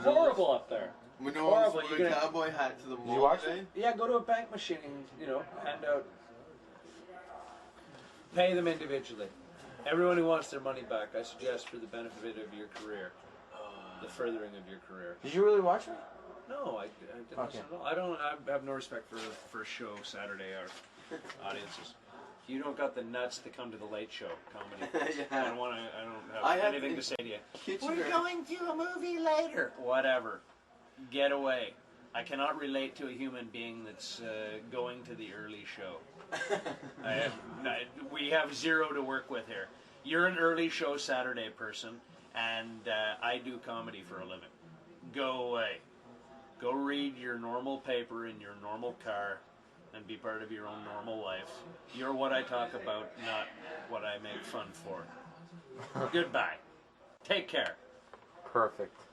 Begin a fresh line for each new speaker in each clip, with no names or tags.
Horrible up there.
Manolis wore a cowboy hat to the mall.
Did you watch it?
Yeah, go to a bank machine and, hand out. Pay them individually. Everyone who wants their money back, I suggest for the benefit of your career, the furthering of your career.
Did you really watch it?
No, I didn't listen at all. I have no respect for show Saturday or audiences. You don't got the nuts to come to the late show comedy.
Yeah.
I don't have anything to say to you. We're going to a movie later. Whatever. Get away. I cannot relate to a human being that's going to the early show. We have zero to work with here. You're an early show Saturday person, and I do comedy for a living. Go away. Go read your normal paper in your normal car and be part of your own normal life. You're what I talk about, not what I make fun for. Goodbye. Take care.
Perfect.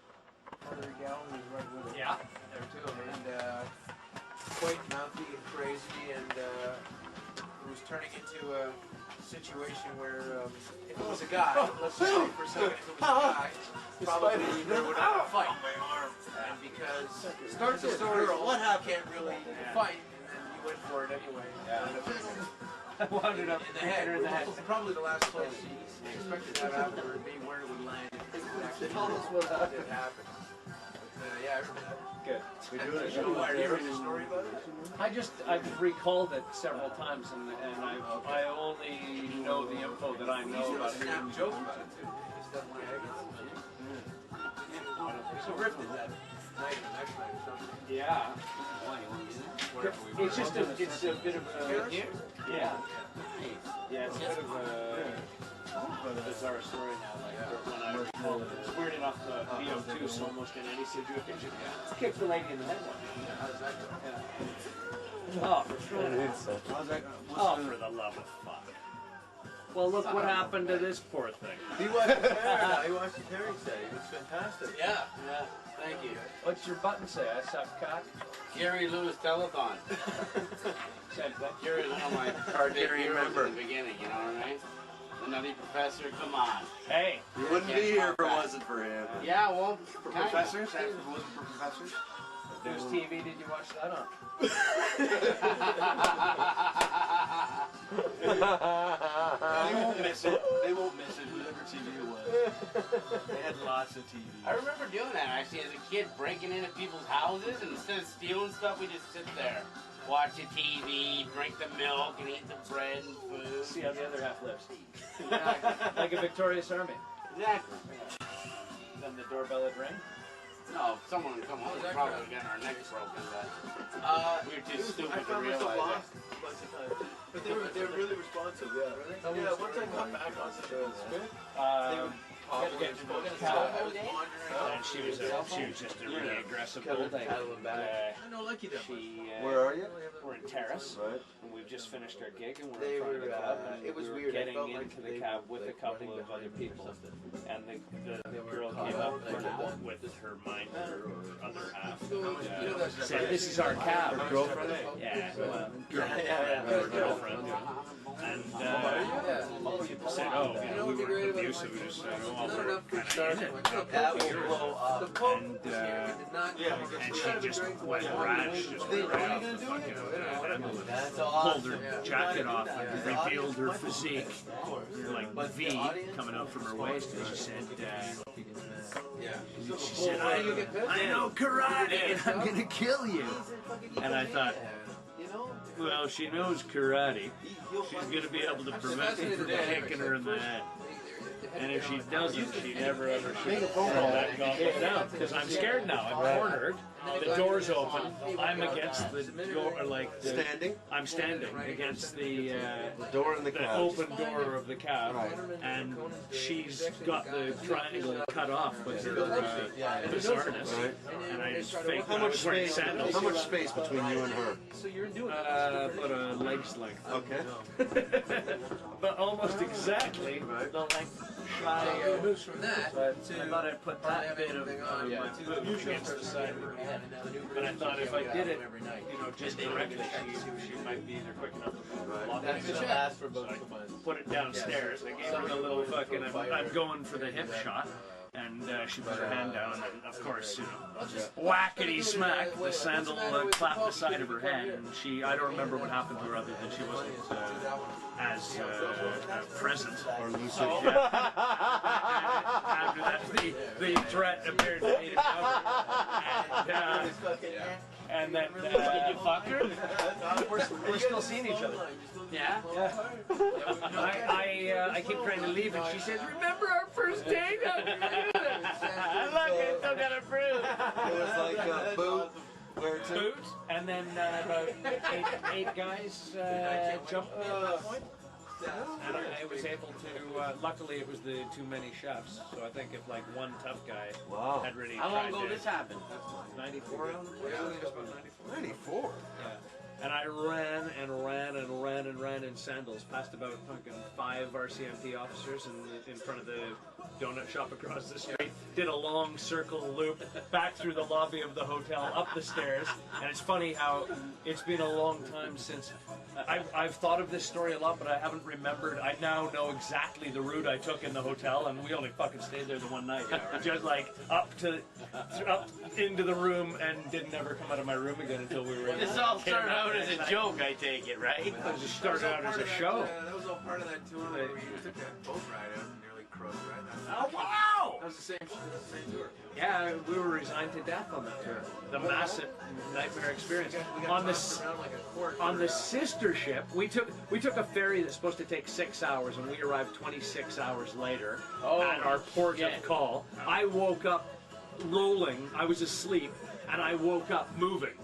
Yeah, there too. And quite mouthy and crazy, and it was turning into a situation where if it was a guy, let's just say for a second, if it was a guy, probably there would have been a fight. And because it starts as a girl, what can't really fight, and you went for it anyway.
Wound up
in the head. Which was probably the last place he expected that happen, or be where it would land. If it actually did happen. Yeah, I remember that.
Good.
We do it. You read a story about it?
I've recalled it several times, and I only know the info that I know about it.
Snap joke about it too. He's done my head against so ripped is that night, next night or something.
Yeah. It's just it's a bit of a yeah. It's a bit of a bizarre story now. Like when I recall it, it's weird enough to be obtuse almost in any situation. Kick the lady in the head one.
How does that go?
Oh, for sure. Oh, for the love of fuck. Well, look what happened to this poor thing.
He watched the Terry. He watched the Terry set. It was fantastic.
Yeah. Thank you.
What's your button say? I suck cock.
Gary Lewis telethon. Gary, one of my Gary heroes in the beginning. You know what I mean? The Nutty Professor. Come on.
Hey,
you wouldn't be here if it wasn't for him.
Yeah, well,
for professors. If it wasn't for professors.
Whose TV did you watch that on?
They won't miss it. They won't miss it, whatever TV it was. They had lots of TV.
I remember doing that actually as a kid, breaking into people's houses, and instead of stealing stuff, we just sit there, watch the TV, drink the milk, and eat the bread and food.
See how the other half lives. Like a victorious army.
Exactly.
Then the doorbell would ring.
No, if someone would come home, we probably would have gotten our necks broken, but we were too stupid to realize it.
But they were really responsive, yeah. Yeah, once I got back on the script, they would
and she was just a really aggressive old lady.
I know, lucky that much.
Where are you?
We're in Terrace,
right?
And we've just finished our gig, and we're
They
in front of the
were,
club, and
it was
we were
weird.
getting
Felt
into
like
the cab with a couple of other people, and the girl came up with her minder or other half, said, "This is our cab."
Her girlfriend?
Yeah, her girlfriend. And said, "Oh, we were abusive." We just said, "Oh, we're kind of in it."
That will blow up.
And she just went rash, just right off the fucking ambulance. Pulled her jacket off and revealed her physique, like V coming out from her waist, and she said, I know karate and I'm gonna kill you. And I thought, well, she knows karate. She's gonna be able to prevent me from kicking her in the head. And if she doesn't, she never ever should throw that gauntlet down. Because I'm scared now. I'm cornered. The door's open. I'm against the door, like the,
standing.
I'm standing against the
door in the cab.
Open door of the cab, and she's got the triangle cut off with her harness. And I just faked.
How much space? How much space between you and her?
So you're doing
about a leg's length.
Okay.
But almost exactly the length.
moves from that
to I thought I'd put that bit of
on
against the side of her head. But I thought if I did it, just correctly, she might be either quick enough to block it. So I put it downstairs. I gave her the little fucking, I'm going for the hip shot. And she put her hand down, and then, of course, you know, whackity smack, the sandal clapped the side of her head, and I don't remember what happened to her other than she wasn't as present or lucid yet. After that, the threat appeared to be and then
Did you fuck her?
We're still seeing each other.
Yeah?
I keep trying to leave, and she says, "Remember our first date?"
Look, I still got a bruise.
It was like a boot. Where to?
Boot, and then about eight guys jumped me at that point. And I was able to, luckily it was the too many chefs, so I think if like one tough guy had really
How long
tried
ago
to...
this happened?
94?
Yeah, just about 94.
94.
Yeah. And I ran and ran and ran and ran in sandals past about fucking 5 RCMP officers in front of the donut shop across the street. Did a long circle loop back through the lobby of the hotel, up the stairs. And it's funny how it's been a long time since I've thought of this story a lot, but I haven't remembered. I now know exactly the route I took in the hotel, and we only fucking stayed there the one night. Just like up into the room and didn't ever come out of my room again until we were in
This all started out as a joke, I take it, right?
It just started out as a show.
That was all part of that tour where we took that boat ride out and nearly crowed right now.
Oh, wow!
That was the same tour.
Yeah, we were resigned to death on that tour. The massive nightmare experience.
We got tossed around like a cork.
On the sister ship, we took a ferry that's supposed to take 6 hours, and we arrived 26 hours later at our port of call. I woke up rolling. I was asleep, and I woke up moving.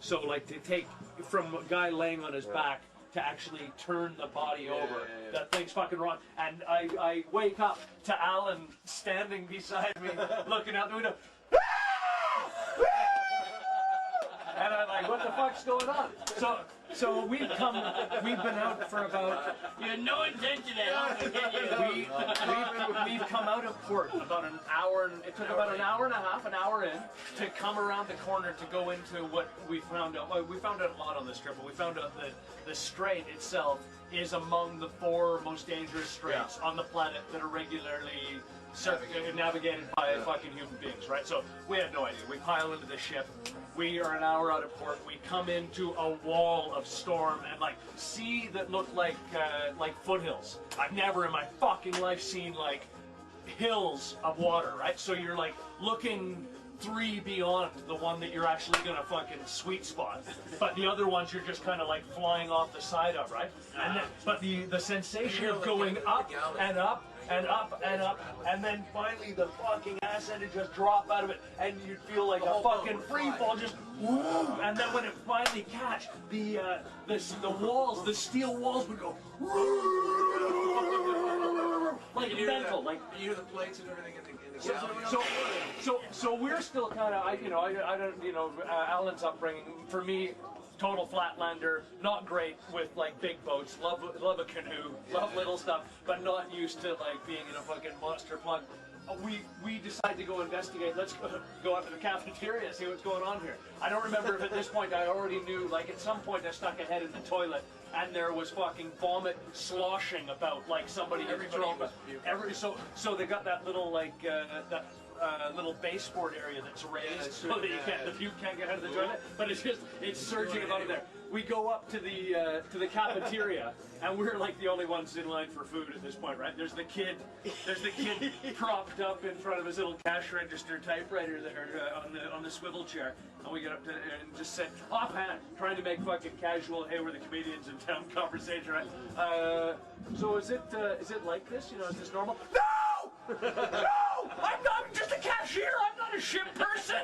So, like, to take from a guy laying on his back to actually turn the body over, that thing's fucking wrong. And I wake up to Alan standing beside me, looking out the window. And I'm like, what the fuck's going on? So we've been out for about...
You had no intention at all to get you.
We've come out of port about an hour, and it took about an hour and a half, an hour in, to come around the corner to go into what we found out. Well, we found out a lot on this trip, but we found out that the strait itself is among the 4 most dangerous straits on the planet that are regularly navigated by fucking human beings, right? So we had no idea. We pile into the ship. We are an hour out of port. We come into a wall of storm and like sea that looked like foothills. I've never in my fucking life seen like hills of water, right? So you're like looking 3 beyond the one that you're actually gonna fucking sweet spot, but the other ones you're just kind of like flying off the side of, right? And then, but the sensation of going up and up and up and up, and then finally the fucking ass end would just drop out of it, and you'd feel like a fucking free fall, just woo, and then when it finally catch, the walls, the steel walls would go like mental, like
you hear the plates and everything in the galley.
So we're still kind of, I don't, Alan's upbringing, for me, total flatlander, not great with like big boats, love a canoe, love little stuff, but not used to like being in a fucking monster plug. We decided to go investigate. Let's go up to the cafeteria, see what's going on here. I don't remember if at this point I already knew, like at some point I stuck a head in the toilet and there was fucking vomit sloshing about, like somebody had thrown so they got that little like little baseboard area that's raised so that the puke can't get out of the toilet, but it's surging about in there. We go up to the cafeteria, and we're like the only ones in line for food at this point, right? There's the kid propped up in front of his little cash register typewriter there on the swivel chair, and we get up to and just sit offhand, trying to make fucking casual, hey, we're the comedians in town conversation, right? So is it like this? You know, is this normal? No! No! I'm just a cashier. I'm not a ship person.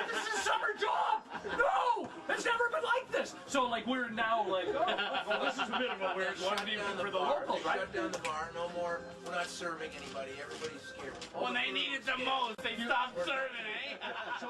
This is a summer job. No! It's never been like this. So, like, we're now like, oh, well, this is a bit of a weird one, even for the locals, right?
Shut down the bar. No more. We're not serving anybody. Everybody's scared.
When they need it the most, they stop serving, eh?
So